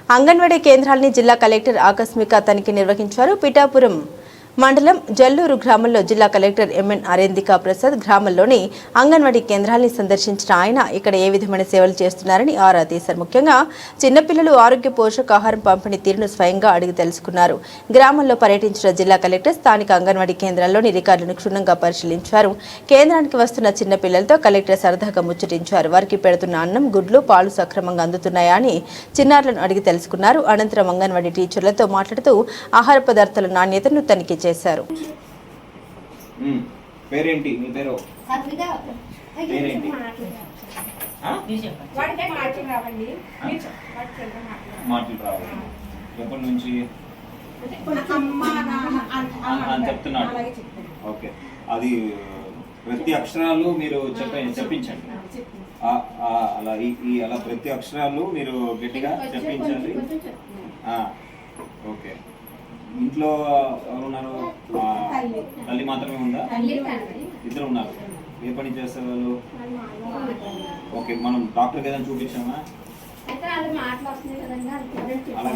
అంగన్వాడీ కేంద్రాలని జిల్లా కలెక్టర్ ఆకస్మిక తనిఖీ నిర్వహించారు. పిఠాపురం మండలం జల్లూరు గ్రామంలో జిల్లా కలెక్టర్ ఎంఎన్ అరేందికా ప్రసాద్ గ్రామంలోని అంగన్వాడీ కేంద్రాల్ని సందర్శించిన ఆయన ఇక్కడ ఏ విధమైన సేవలు చేస్తున్నారని ఆరా తీశారు. ముఖ్యంగా చిన్నపిల్లలు ఆరోగ్య పోషకాహారం పంపిణీ తీరును స్వయంగా అడిగి తెలుసుకున్నారు. గ్రామంలో పర్యటించిన జిల్లా కలెక్టర్ స్థానిక అంగన్వాడీ కేంద్రాల్లోని రికార్డులను క్షుణ్ణంగా పరిశీలించారు. కేంద్రానికి వస్తున్న చిన్నపిల్లలతో కలెక్టర్ సరదాగా ముచ్చటించారు. వారికి పెడుతున్న అన్నం, గుడ్లు, పాలు సక్రమంగా అందుతున్నాయా అని చిన్నారులను అడిగి తెలుసుకున్నారు. అనంతరం అంగన్వాడీ టీచర్లతో మాట్లాడుతూ ఆహార పదార్థాల నాణ్యతను తనిఖీ చేశారు. పేరేంటి మీ పేరు? పేరేంటి? మాటలు రావాలి. ఎప్పటి నుంచి చెప్తున్నాడు? ఓకే, అది ప్రతి అక్షరాలు మీరు చెప్పించండి. అలా ప్రతి అక్షరాలు మీరు గట్టిగా చెప్పించండి. ఓకే, ఇంట్లో ఎవరు ఉన్నారు? తల్లి మాత్రమే ఉందా? ఇద్దరు ఉన్నారు. ఏ పని చేస్తారు వాళ్ళు? ఓకే, మనం డాక్టర్కి ఏదైనా చూపించామా? అలా